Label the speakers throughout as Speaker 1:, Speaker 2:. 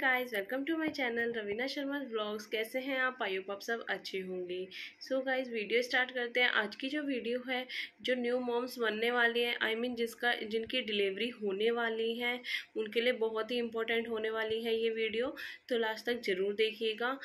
Speaker 1: Guys, welcome to my channel Raveena Sharma vlogs. कैसे हैं आप? आई होप आप सब अच्छे होंगे। सो गाइस, वीडियो स्टार्ट करते हैं। आज की जो वीडियो है, जो न्यू मॉम्स बनने वाली हैं, आई मीन जिनकी डिलीवरी होने वाली है, उनके लिए बहुत ही इंपॉर्टेंट होने वाली है ये वीडियो। तो लास्ट तक ज़रूर देखिएगा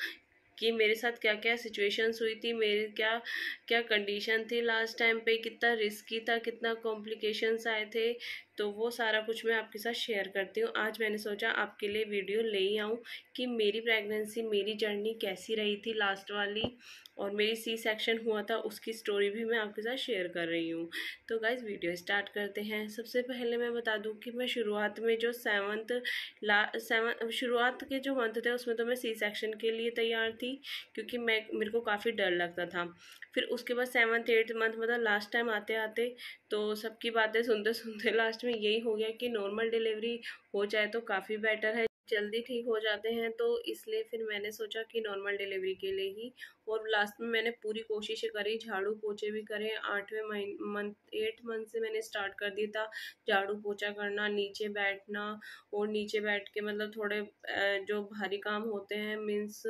Speaker 1: कि मेरे साथ क्या क्या सिचुएशंस हुई थी, मेरे क्या क्या कंडीशन थी लास्ट टाइम पे, कितना रिस्की था, कितना कॉम्प्लिकेशंस आए थे। तो वो सारा कुछ मैं आपके साथ शेयर करती हूँ। आज मैंने सोचा आपके लिए वीडियो ले ही आऊँ कि मेरी प्रेगनेंसी, मेरी जर्नी कैसी रही थी लास्ट वाली, और मेरी सी सेक्शन हुआ था उसकी स्टोरी भी मैं आपके साथ शेयर कर रही हूँ। तो गाइज़, वीडियो स्टार्ट करते हैं। सबसे पहले मैं बता दूँ कि मैं शुरुआत में जो शुरुआत के जो मंथ थे उसमें तो मैं सी सेक्शन के लिए तैयार थी, क्योंकि मेरे को काफ़ी डर लगता था। फिर उसके बाद 7th 8th मंथ, मतलब लास्ट टाइम आते आते तो सबकी बातें सुनते सुनते लास्ट में यही हो गया कि नॉर्मल डिलीवरी हो जाए तो काफ़ी बेटर है, जल्दी ठीक हो जाते हैं। तो इसलिए फिर मैंने सोचा कि नॉर्मल डिलीवरी के लिए ही, और लास्ट में मैंने पूरी कोशिश करी, झाड़ू पोछे भी करे। 8 मंथ से मैंने स्टार्ट कर दिया था झाड़ू पोछा करना, नीचे बैठना, और नीचे बैठ के मतलब थोड़े जो भारी काम होते हैं, मीन्स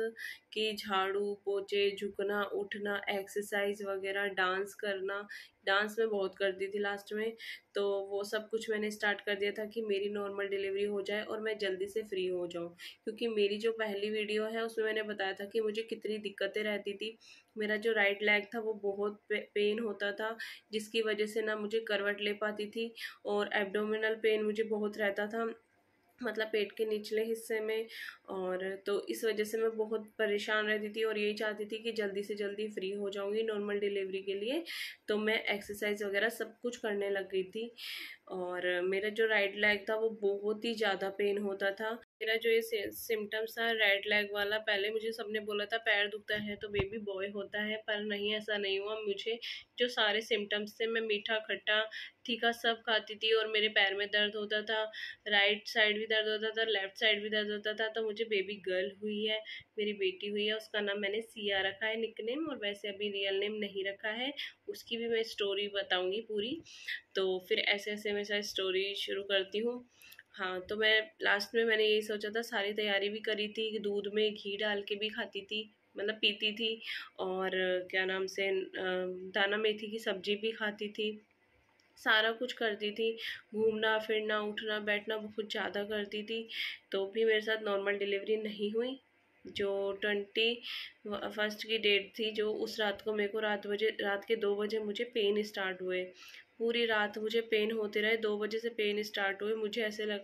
Speaker 1: कि झाड़ू पोछे, झुकना, उठना, एक्सरसाइज वगैरह, डांस करना। डांस में बहुत करती थी लास्ट में। तो वो सब कुछ मैंने स्टार्ट कर दिया था कि मेरी नॉर्मल डिलीवरी हो जाए और मैं जल्दी से फ्री हो जाऊं, क्योंकि मेरी जो पहली वीडियो है उसमें मैंने बताया था कि मुझे कितनी दिक्कतें रहती थी। मेरा जो राइट लेग था वो बहुत पेन होता था, जिसकी वजह से ना मुझे करवट ले पाती थी, और एब्डोमिनल पेन मुझे बहुत रहता था, मतलब पेट के निचले हिस्से में। और तो इस वजह से मैं बहुत परेशान रहती थी और यही चाहती थी कि जल्दी से जल्दी फ्री हो जाऊंगी नॉर्मल डिलीवरी के लिए। तो मैं एक्सरसाइज वगैरह सब कुछ करने लग गई थी, और मेरा जो राइट लेग था वो बहुत ही ज़्यादा पेन होता था। मेरा जो ये सिम्टम्स था राइट लेग वाला, पहले मुझे सबने बोला था पैर दुखता है तो बेबी बॉय होता है, पर नहीं, ऐसा नहीं हुआ। मुझे जो सारे सिम्टम्स थे, मैं मीठा खट्टा तीखा सब खाती थी और मेरे पैर में दर्द होता था, राइट साइड भी दर्द होता था, लेफ्ट साइड भी दर्द होता था। तो मुझे बेबी गर्ल हुई है, मेरी बेटी हुई है, उसका नाम मैंने सिया रखा है निकनेम, और वैसे अभी रियल नेम नहीं रखा है। उसकी भी मैं स्टोरी बताऊंगी पूरी। तो फिर ऐसे ऐसे मैं शायद स्टोरी शुरू करती हूँ। हाँ, तो मैं लास्ट में मैंने यही सोचा था, सारी तैयारी भी करी थी, दूध में घी डाल के भी खाती थी, मतलब पीती थी, और क्या नाम से दाना मेथी की सब्जी भी खाती थी, सारा कुछ करती थी, घूमना फिरना उठना बैठना बहुत ज़्यादा करती थी। तो भी मेरे साथ नॉर्मल डिलीवरी नहीं हुई। जो 21 की डेट थी, जो उस रात को मेरे को रात के 2 बजे मुझे पेन स्टार्ट हुए। पूरी रात मुझे पेन होते रहे, 2 बजे से पेन स्टार्ट हुए। मुझे ऐसे ही लग रहा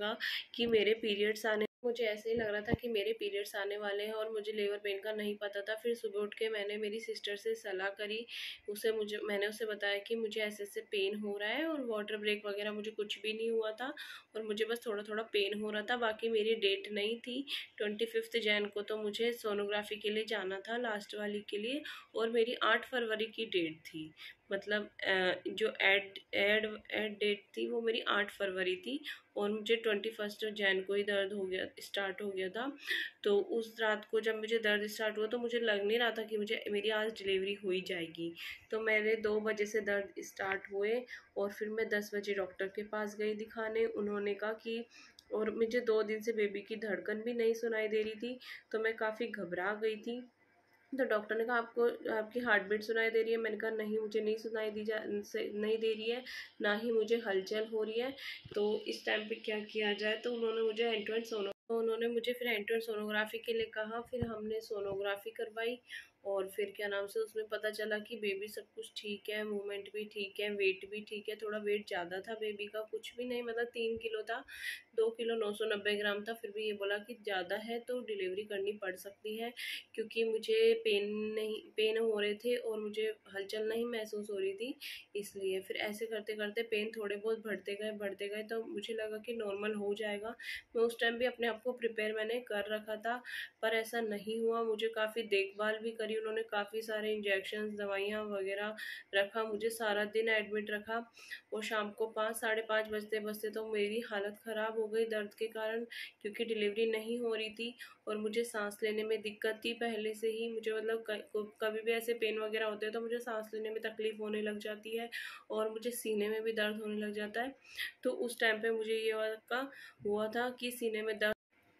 Speaker 1: था कि मेरे पीरियड्स आने वाले हैं, और मुझे लेबर पेन का नहीं पता था। फिर सुबह उठ के मैंने मेरी सिस्टर से सलाह करी, मैंने उसे बताया कि मुझे ऐसे ऐसे पेन हो रहा है, और वाटर ब्रेक वगैरह मुझे कुछ भी नहीं हुआ था, और मुझे बस थोड़ा थोड़ा पेन हो रहा था। बाकी मेरी डेट नहीं थी 25 जैन को, तो मुझे सोनोग्राफी के लिए जाना था लास्ट वाली के लिए, और मेरी 8 फरवरी की डेट थी। मतलब जो एड डेट थी वो मेरी 8 फरवरी थी, और मुझे 21 जैन को ही दर्द स्टार्ट हो गया था। तो उस रात को जब मुझे दर्द स्टार्ट हुआ तो मुझे लग नहीं रहा था कि मेरी आज डिलीवरी हो ही जाएगी। तो मेरे 2 बजे से दर्द स्टार्ट हुए, और फिर मैं 10 बजे डॉक्टर के पास गई दिखाने। उन्होंने कहा कि, और मुझे 2 दिन से बेबी की धड़कन भी नहीं सुनाई दे रही थी, तो मैं काफ़ी घबरा गई थी। तो डॉक्टर ने कहा आपको आपकी हार्ट बीट सुनाई दे रही है। मैंने कहा नहीं, मुझे नहीं नहीं दे रही है, ना ही मुझे हलचल हो रही है। तो इस टाइम पे क्या किया जाए? तो उन्होंने मुझे फिर एंट्रेंस सोनोग्राफी के लिए कहा। फिर हमने सोनोग्राफी करवाई, और फिर क्या नाम से उसमें पता चला कि बेबी सब कुछ ठीक है, मूवमेंट भी ठीक है, वेट भी ठीक है। थोड़ा वेट ज़्यादा था बेबी का, कुछ भी नहीं, मतलब 3 किलो था, 2 किलो 990 ग्राम था। फिर भी ये बोला कि ज़्यादा है तो डिलीवरी करनी पड़ सकती है, क्योंकि मुझे पेन हो रहे थे और मुझे हलचल नहीं महसूस हो रही थी। इसलिए फिर ऐसे करते करते पेन थोड़े बहुत बढ़ते गए, तो मुझे लगा कि नॉर्मल हो जाएगा। मैं उस टाइम भी अपने आप को प्रिपेयर मैंने कर रखा था, पर ऐसा नहीं हुआ। मुझे काफ़ी देखभाल भी करी उन्होंने, काफ़ी सारे इंजेक्शन दवाइयाँ वगैरह रखा, मुझे सारा दिन एडमिट रखा, और शाम को 5 साढ़े 5 बजते बजते तो मेरी हालत ख़राब हो गई दर्द के कारण, क्योंकि डिलीवरी नहीं हो रही थी, और मुझे सांस लेने में दिक्कत थी पहले से ही। मुझे मतलब कभी भी ऐसे पेन वगैरह होते हैं तो मुझे सांस लेने में तकलीफ होने लग जाती है, और मुझे सीने में भी दर्द होने लग जाता है। तो उस टाइम पे मुझे ये हुआ था कि सीने में दर्द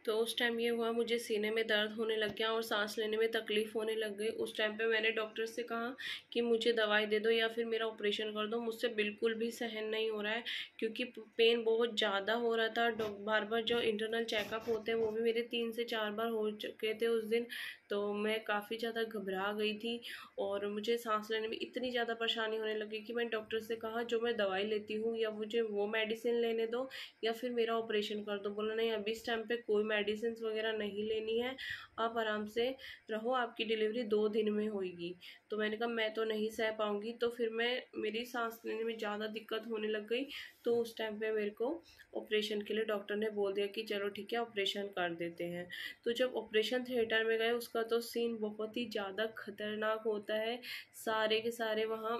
Speaker 1: तो उस टाइम ये हुआ, मुझे सीने में दर्द होने लग गया और सांस लेने में तकलीफ़ होने लग गई। उस टाइम पे मैंने डॉक्टर से कहा कि मुझे दवाई दे दो या फिर मेरा ऑपरेशन कर दो, मुझसे बिल्कुल भी सहन नहीं हो रहा है, क्योंकि पेन बहुत ज़्यादा हो रहा था। बार बार जो इंटरनल चेकअप होते हैं वो भी मेरे 3 से 4 बार हो चुके थे उस दिन। तो मैं काफ़ी ज़्यादा घबरा गई थी और मुझे सांस लेने में इतनी ज़्यादा परेशानी होने लगी कि मैंने डॉक्टर से कहा जो मैं दवाई लेती हूँ या मुझे वो मेडिसिन लेने दो या फिर मेरा ऑपरेशन कर दो। बोला नहीं, अभी इस टाइम पे कोई मेडिसिन वगैरह नहीं लेनी है, आप आराम से रहो, आपकी डिलीवरी 2 दिन में होगी। तो मैंने कहा मैं तो नहीं सह पाऊँगी। तो फिर मेरी सांस लेने में ज़्यादा दिक्कत होने लग गई। तो उस टाइम पे मेरे को ऑपरेशन के लिए डॉक्टर ने बोल दिया कि चलो ठीक है, ऑपरेशन कर देते हैं। तो जब ऑपरेशन थिएटर में गए, उसका तो सीन बहुत ही ज़्यादा खतरनाक होता है। सारे के सारे वहाँ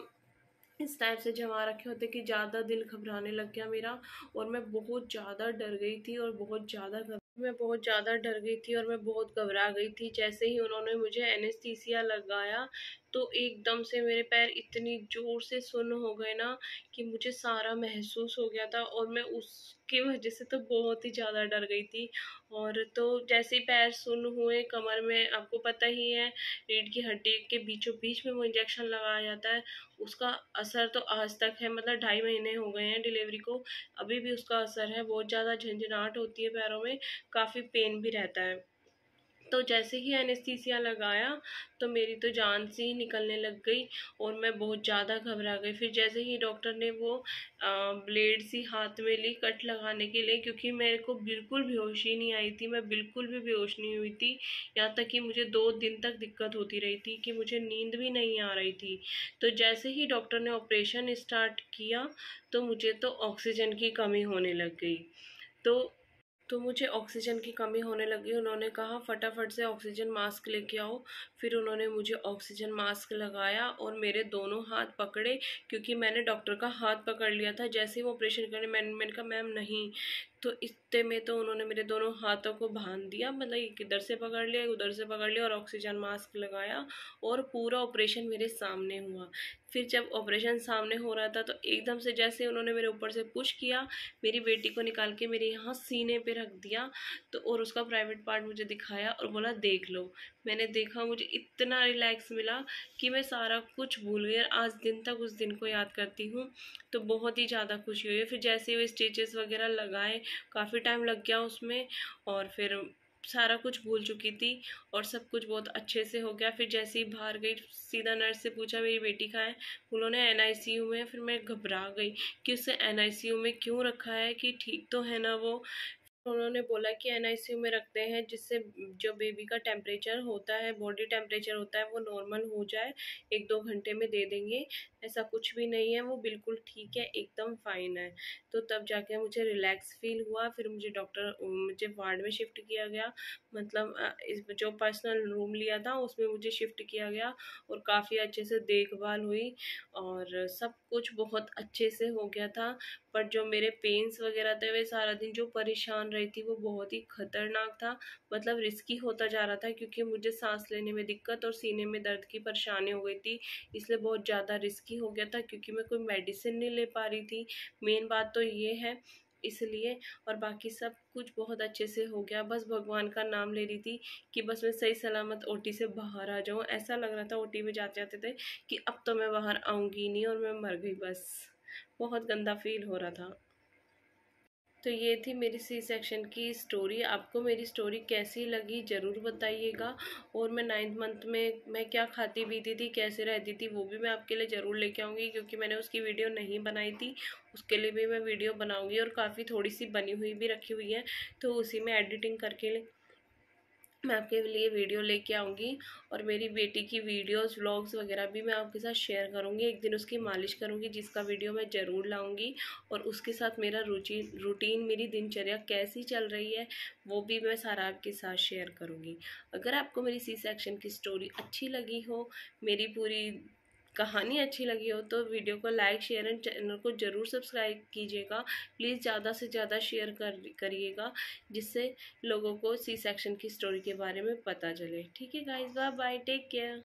Speaker 1: इस टाइप से जमा रखे होते कि ज़्यादा दिल घबराने लग गया मेरा, और मैं बहुत ज़्यादा डर गई थी और मैं बहुत ज़्यादा डर गई थी और मैं बहुत घबरा गई थी। जैसे ही उन्होंने मुझे एनेस्थीसिया लगाया तो एकदम से मेरे पैर इतनी ज़ोर से सुन्न हो गए ना कि मुझे सारा महसूस हो गया था, और मैं उसकी वजह से तो बहुत ही ज़्यादा डर गई थी। और तो जैसे ही पैर सुन्न हुए, कमर में आपको पता ही है रीढ़ की हड्डी के बीचों बीच में वो इंजेक्शन लगाया जाता है, उसका असर तो आज तक है। मतलब 2.5 महीने हो गए हैं डिलीवरी को, अभी भी उसका असर है। बहुत ज़्यादा झंझनाहट होती है पैरों में, काफ़ी पेन भी रहता है। तो जैसे ही एनेस्थीसिया लगाया तो मेरी तो जान सी ही निकलने लग गई और मैं बहुत ज़्यादा घबरा गई। फिर जैसे ही डॉक्टर ने वो ब्लेड सी हाथ में ली कट लगाने के लिए, क्योंकि मेरे को बिल्कुल बेहोशी नहीं आई थी, मैं बिल्कुल भी बेहोश नहीं हुई थी। यहाँ तक कि मुझे 2 दिन तक दिक्कत होती रही थी कि मुझे नींद भी नहीं आ रही थी। तो जैसे ही डॉक्टर ने ऑपरेशन स्टार्ट किया तो मुझे तो ऑक्सीजन की कमी होने लग गई। तो मुझे ऑक्सीजन की कमी होने लगी। उन्होंने कहा फटाफट से ऑक्सीजन मास्क लेके आओ। फिर उन्होंने मुझे ऑक्सीजन मास्क लगाया और मेरे दोनों हाथ पकड़े, क्योंकि मैंने डॉक्टर का हाथ पकड़ लिया था। जैसे ही वो ऑपरेशन करने, मैंने कहा मैम नहीं। तो इतने में तो उन्होंने मेरे दोनों हाथों को बांध दिया, मतलब एक इधर से पकड़ लिया, उधर से पकड़ लिया, और ऑक्सीजन मास्क लगाया और पूरा ऑपरेशन मेरे सामने हुआ। फिर जब ऑपरेशन सामने हो रहा था तो एकदम से जैसे उन्होंने मेरे ऊपर से पुश किया, मेरी बेटी को निकाल के मेरे यहाँ सीने पे रख दिया। तो और उसका प्राइवेट पार्ट मुझे दिखाया और बोला देख लो। मैंने देखा, मुझे इतना रिलैक्स मिला कि मैं सारा कुछ भूल गई और आज दिन तक उस दिन को याद करती हूँ। तो बहुत ही ज़्यादा खुशी हुई। फिर जैसे वो स्टिचेस वगैरह लगाए, काफ़ी टाइम लग गया उसमें, और फिर सारा कुछ भूल चुकी थी और सब कुछ बहुत अच्छे से हो गया। फिर जैसे ही बाहर गई, सीधा नर्स से पूछा मेरी बेटी कहाँ है, उन्होंने एनआईसीयू में। फिर मैं घबरा गई कि उसे एनआईसीयू में क्यों रखा है, कि ठीक तो है ना वो। उन्होंने बोला कि एनआईसीयू में रखते हैं जिससे जो बेबी का टेम्परेचर होता है, बॉडी टेम्परेचर होता है, वो नॉर्मल हो जाए। 1-2 घंटे में दे देंगे, ऐसा कुछ भी नहीं है, वो बिल्कुल ठीक है, एकदम फाइन है। तो तब जाके मुझे रिलैक्स फील हुआ। फिर मुझे वार्ड में शिफ्ट किया गया, मतलब इस जो पर्सनल रूम लिया था उसमें मुझे शिफ्ट किया गया, और काफ़ी अच्छे से देखभाल हुई और सब कुछ बहुत अच्छे से हो गया था। पर जो मेरे पेन्स वगैरह थे, वे सारा दिन जो परेशान रही थी वो बहुत ही खतरनाक था। मतलब रिस्की होता जा रहा था, क्योंकि मुझे सांस लेने में दिक्कत और सीने में दर्द की परेशानी हो गई थी, इसलिए बहुत ज़्यादा रिस्की हो गया था, क्योंकि मैं कोई मेडिसिन नहीं ले पा रही थी। मेन बात तो ये है इसलिए। और बाकी सब कुछ बहुत अच्छे से हो गया, बस भगवान का नाम ले रही थी कि बस मैं सही सलामत ओटी से बाहर आ जाऊँ। ऐसा लग रहा था ओटी में जाते जाते थे कि अब तो मैं बाहर आऊँगी नहीं और मैं मर गई बस। बहुत गंदा फील हो रहा था। तो ये थी मेरी सी सेक्शन की स्टोरी। आपको मेरी स्टोरी कैसी लगी ज़रूर बताइएगा। और मैं 9th मंथ में मैं क्या खाती पीती थी, कैसे रहती थी, वो भी मैं आपके लिए ज़रूर लेके आऊँगी, क्योंकि मैंने उसकी वीडियो नहीं बनाई थी। उसके लिए भी मैं वीडियो बनाऊँगी, और काफ़ी थोड़ी सी बनी हुई भी रखी हुई है, तो उसी में एडिटिंग करके मैं आपके लिए वीडियो लेके आऊँगी। और मेरी बेटी की वीडियोस व्लॉग्स वगैरह भी मैं आपके साथ शेयर करूँगी। एक दिन उसकी मालिश करूँगी, जिसका वीडियो मैं ज़रूर लाऊँगी। और उसके साथ मेरा रूटीन, मेरी दिनचर्या कैसी चल रही है, वो भी मैं सारा आपके साथ शेयर करूँगी। अगर आपको मेरी सी सेक्शन की स्टोरी अच्छी लगी हो, मेरी पूरी कहानी अच्छी लगी हो, तो वीडियो को लाइक शेयर एंड चैनल को ज़रूर सब्सक्राइब कीजिएगा। प्लीज़ ज़्यादा से ज़्यादा शेयर करिएगा, जिससे लोगों को सी सेक्शन की स्टोरी के बारे में पता चले। ठीक है guys, bye bye, take care.